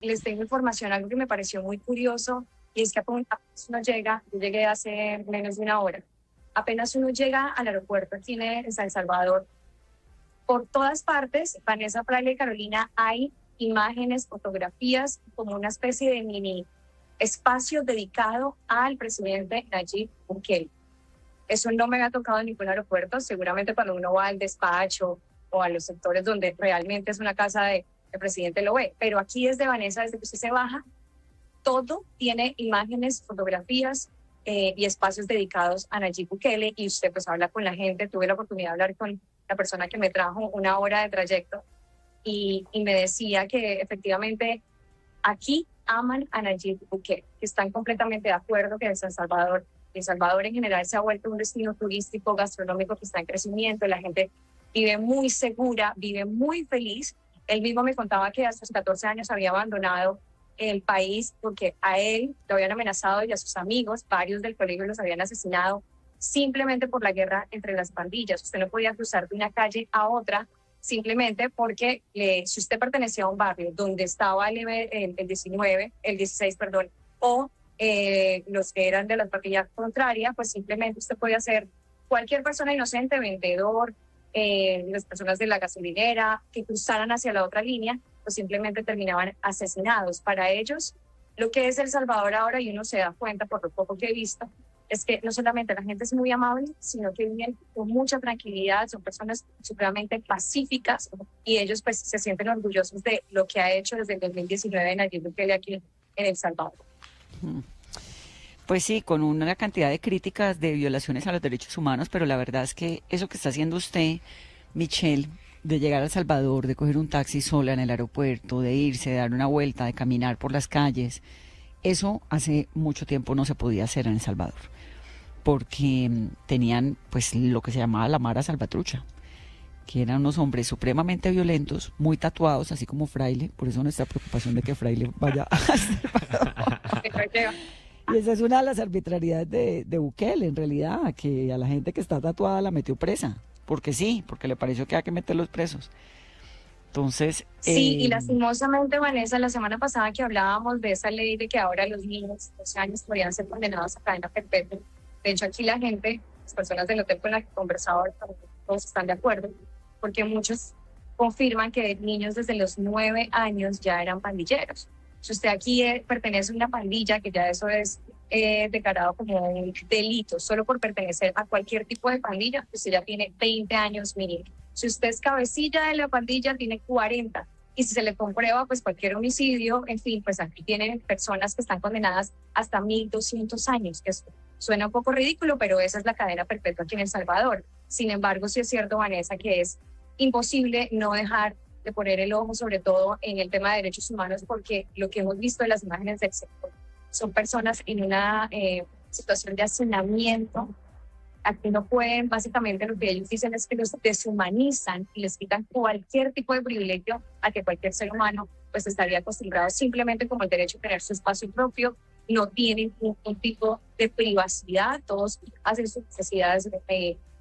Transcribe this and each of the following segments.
les tengo información, algo que me pareció muy curioso, y es que apenas uno llega, yo llegué hace menos de una hora, apenas uno llega al aeropuerto aquí en San Salvador, por todas partes, Vanessa, Fraile y Carolina, hay imágenes, fotografías, como una especie de mini espacio dedicado al presidente Nayib Bukele. Eso no me había tocado en ningún aeropuerto, seguramente cuando uno va al despacho o a los sectores donde realmente es una casa de presidente lo ve, pero aquí desde Vanessa, desde que usted se baja, todo tiene imágenes, fotografías y espacios dedicados a Nayib Bukele, y usted pues habla con la gente. Tuve la oportunidad de hablar con la persona que me trajo una hora de trayecto y me decía que efectivamente aquí aman a Nayib Bukele, que están completamente de acuerdo que El Salvador en general se ha vuelto un destino turístico, gastronómico que está en crecimiento, la gente vive muy segura, vive muy feliz. Él mismo me contaba que hasta sus 14 años había abandonado el país porque a él lo habían amenazado y a sus amigos, varios del colegio los habían asesinado simplemente por la guerra entre las pandillas. Usted no podía cruzar de una calle a otra simplemente porque si usted pertenecía a un barrio donde estaba el 16, perdón, o los que eran de la partida contraria, pues simplemente usted podía ser cualquier persona inocente, vendedor, las personas de la gasolinera que cruzaran hacia la otra línea, pues simplemente terminaban asesinados. Para ellos, lo que es El Salvador ahora, y uno se da cuenta por lo poco que he visto, es que no solamente la gente es muy amable, sino que viven con mucha tranquilidad, son personas supremamente pacíficas, y ellos pues se sienten orgullosos de lo que ha hecho desde el 2019 Nayib Bukele aquí en El Salvador. Pues sí, con una cantidad de críticas de violaciones a los derechos humanos, pero la verdad es que eso que está haciendo usted, Michelle, de llegar a El Salvador, de coger un taxi sola en el aeropuerto, de irse, de dar una vuelta, de caminar por las calles, eso hace mucho tiempo no se podía hacer en El Salvador, porque tenían pues lo que se llamaba la Mara Salvatrucha, que eran unos hombres supremamente violentos, muy tatuados, así como Fraile, por eso nuestra preocupación de que Fraile vaya a El Salvador. Y esa es una de las arbitrariedades de Bukele, en realidad, que a la gente que está tatuada la metió presa, porque sí, porque le pareció que hay que meterlos presos. Entonces... Sí, y lastimosamente, Vanessa, la semana pasada que hablábamos de esa ley de que ahora los niños de 12 años podrían ser condenados a cadena perpetua. De hecho, aquí la gente, las personas del hotel con las que conversaba, todos están de acuerdo, porque muchos confirman que niños desde los 9 años ya eran pandilleros. Si usted aquí pertenece a una pandilla, que ya eso es declarado como un delito, solo por pertenecer a cualquier tipo de pandilla, usted ya tiene 20 años mínimo. Si usted es cabecilla de la pandilla, tiene 40. Y si se le comprueba pues cualquier homicidio, en fin, pues aquí tienen personas que están condenadas hasta 1.200 años, que suena un poco ridículo, pero esa es la cadena perpetua aquí en El Salvador. Sin embargo, sí es cierto, Vanessa, que es imposible no dejar de poner el ojo sobre todo en el tema de derechos humanos, porque lo que hemos visto en las imágenes del sector son personas en una situación de hacinamiento. Aquí no pueden, básicamente lo que ellos dicen es que los deshumanizan y les quitan cualquier tipo de privilegio a que cualquier ser humano pues estaría acostumbrado, simplemente como el derecho a tener su espacio propio. No tienen ningún tipo de privacidad, todos hacen sus necesidades,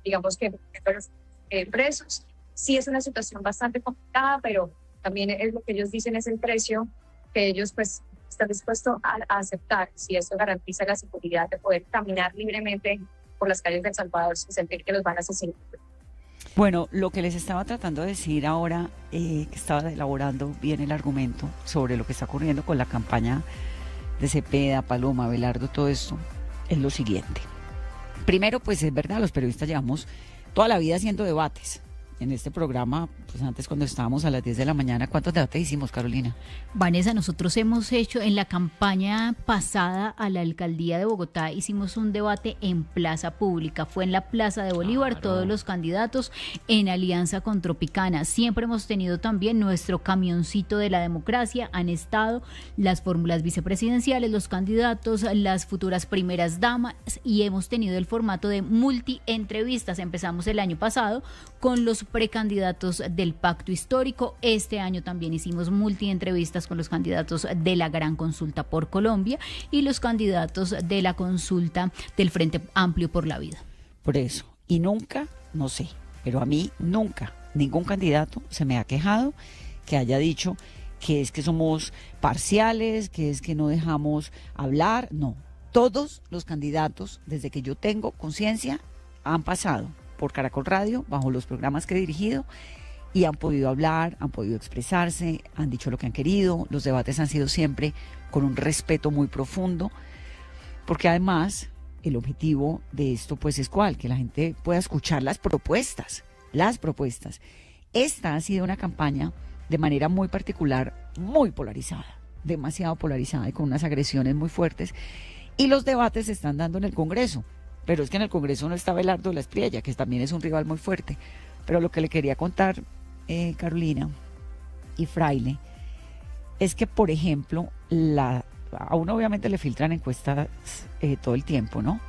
digamos que presos. Sí es una situación bastante complicada, pero también es lo que ellos dicen, es el precio que ellos pues están dispuestos a aceptar, si eso garantiza la seguridad de poder caminar libremente por las calles de El Salvador sin sentir que los van a asesinar. Bueno, lo que les estaba tratando de decir ahora, que estaba elaborando bien el argumento sobre lo que está ocurriendo con la campaña de Cepeda, Paloma, Abelardo, todo esto, es lo siguiente. Primero, pues es verdad, los periodistas llevamos toda la vida haciendo debates. En este programa, pues antes cuando estábamos a las 10 de la mañana, ¿cuántos debates hicimos, Carolina? Vanessa, nosotros hemos hecho, en la campaña pasada a la alcaldía de Bogotá, hicimos un debate en plaza pública, fue en la Plaza de Bolívar, claro. Todos los candidatos en alianza con Tropicana. Siempre hemos tenido también nuestro camioncito de la democracia, han estado las fórmulas vicepresidenciales, los candidatos, las futuras primeras damas, y hemos tenido el formato de multi-entrevistas. Empezamos el año pasado con los precandidatos del Pacto Histórico. Este año también hicimos multi-entrevistas con los candidatos de la Gran Consulta por Colombia y los candidatos de la consulta del Frente Amplio por la Vida. Por eso, y nunca, no sé, pero a mí nunca, ningún candidato se me ha quejado que haya dicho que es que somos parciales, que es que no dejamos hablar. No, todos los candidatos, desde que yo tengo conciencia, han pasado por Caracol Radio, bajo los programas que he dirigido, y han podido hablar, han podido expresarse, han dicho lo que han querido. Los debates han sido siempre con un respeto muy profundo, porque además el objetivo de esto pues es cuál, que la gente pueda escuchar las propuestas. Esta ha sido una campaña de manera muy particular, muy polarizada, demasiado polarizada y con unas agresiones muy fuertes, y los debates se están dando en el Congreso, pero es que en el Congreso no está Abelardo La Espriella, que también es un rival muy fuerte. Pero lo que le quería contar, Carolina y Fraile, es que, por ejemplo, a uno obviamente le filtran encuestas todo el tiempo, ¿no?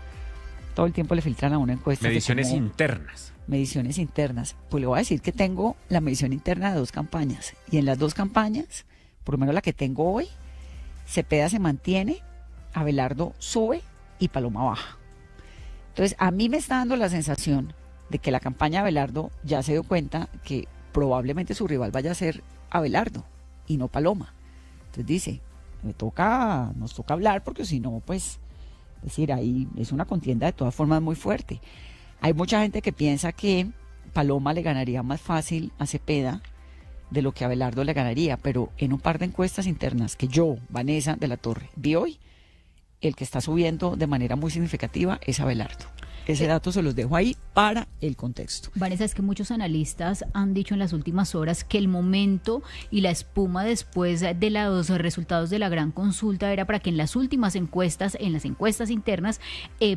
Todo el tiempo le filtran a una encuesta. Mediciones internas. Mediciones internas. Pues le voy a decir que tengo la medición interna de 2 campañas. Y en las 2 campañas, por lo menos la que tengo hoy, Cepeda se mantiene, Abelardo sube y Paloma baja. Entonces, a mí me está dando la sensación de que la campaña de Abelardo ya se dio cuenta que probablemente su rival vaya a ser Abelardo y no Paloma. Entonces dice, nos toca hablar, porque si no, pues, es decir, ahí es una contienda de todas formas muy fuerte. Hay mucha gente que piensa que Paloma le ganaría más fácil a Cepeda de lo que Abelardo le ganaría, pero en un par de encuestas internas que yo, Vanessa de la Torre, vi hoy, el que está subiendo de manera muy significativa es Abelardo. Ese dato se los dejo ahí para el contexto. Vanessa, es que muchos analistas han dicho en las últimas horas que el momento y la espuma después de los resultados de la gran consulta era para que en las últimas encuestas, en las encuestas internas,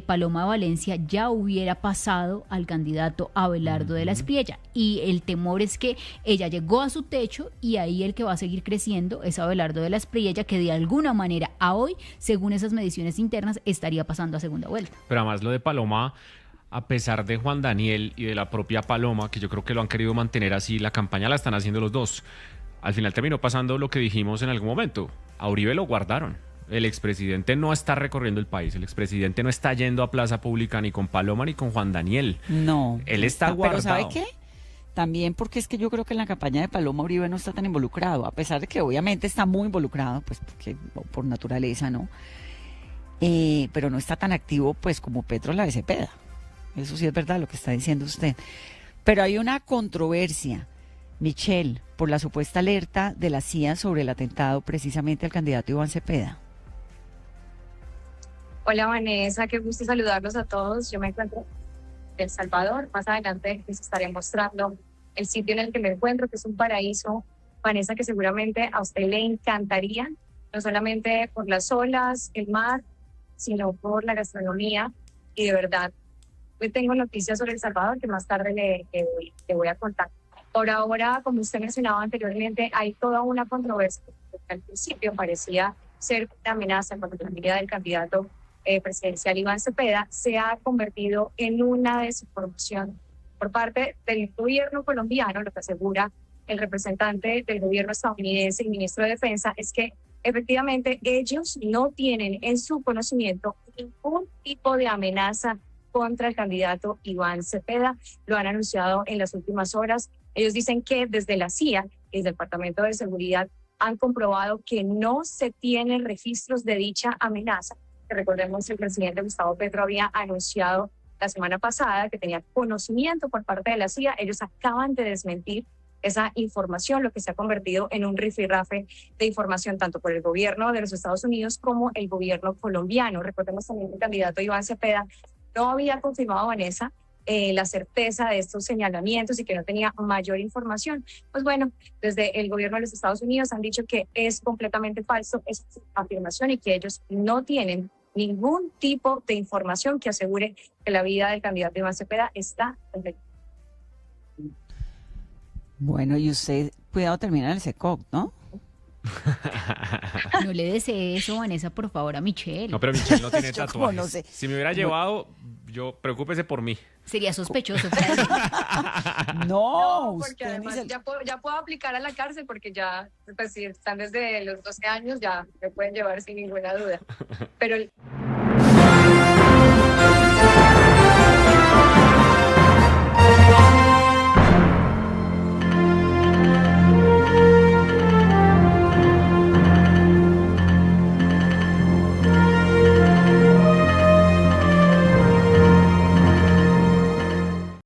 Paloma Valencia ya hubiera pasado al candidato Abelardo de la Espriella. Y el temor es que ella llegó a su techo y ahí el que va a seguir creciendo es Abelardo de la Espriella, que de alguna manera a hoy, según esas mediciones internas, estaría pasando a segunda vuelta. Pero además lo de Paloma, a pesar de Juan Daniel y de la propia Paloma, que yo creo que lo han querido mantener así, la campaña la están haciendo los dos. Al final terminó pasando lo que dijimos en algún momento. A Uribe lo guardaron. El expresidente no está recorriendo el país. El expresidente no está yendo a plaza pública ni con Paloma ni con Juan Daniel. No. Él está guardado. Pero ¿sabe qué? También porque es que yo creo que en la campaña de Paloma Uribe no está tan involucrado, a pesar de que obviamente está muy involucrado, pues porque por naturaleza, ¿no? Pero no está tan activo pues como Petro la de Cepeda. Eso sí es verdad lo que está diciendo usted. Pero hay una controversia, Michelle, por la supuesta alerta de la CIA sobre el atentado precisamente al candidato Iván Cepeda. Hola Vanessa, qué gusto saludarlos a todos. Yo me encuentro en El Salvador. Más adelante les estaré mostrando el sitio en el que me encuentro, que es un paraíso, Vanessa, que seguramente a usted le encantaría, no solamente por las olas, el mar, sino por la gastronomía. Y de verdad, hoy tengo noticias sobre El Salvador que más tarde le voy a contar. Por ahora, como usted mencionaba anteriormente, hay toda una controversia que al principio parecía ser una amenaza contra la familia del candidato presidencial Iván Cepeda, se ha convertido en una desinformación por parte del gobierno colombiano. Lo que asegura el representante del gobierno estadounidense y ministro de Defensa es que efectivamente ellos no tienen en su conocimiento ningún tipo de amenaza contra el candidato Iván Cepeda. Lo han anunciado en las últimas horas. Ellos dicen que desde la CIA y desde el Departamento de Seguridad han comprobado que no se tienen registros de dicha amenaza. Que recordemos, el presidente Gustavo Petro había anunciado la semana pasada que tenía conocimiento por parte de la CIA. Ellos acaban de desmentir esa información, lo que se ha convertido en un rifirrafe de información tanto por el gobierno de los Estados Unidos como el gobierno colombiano. Recordemos también que el candidato Iván Cepeda no había confirmado, Vanessa, la certeza de estos señalamientos y que no tenía mayor información. Pues bueno, desde el gobierno de los Estados Unidos han dicho que es completamente falso esa afirmación y que ellos no tienen ningún tipo de información que asegure que la vida del candidato Iván Cepeda está en peligro. Bueno, y usted, cuidado, termina en el SECOC, ¿no? No le desee eso, Vanessa, por favor, a Michelle. No, pero Michelle no tiene Yo tatuajes. no sé. Si me hubiera llevado, yo preocúpese por mí. Sería sospechoso. No, porque usted además dice... ya puedo aplicar a la cárcel porque ya, pues si están desde los 12 años, ya me pueden llevar sin ninguna duda. Pero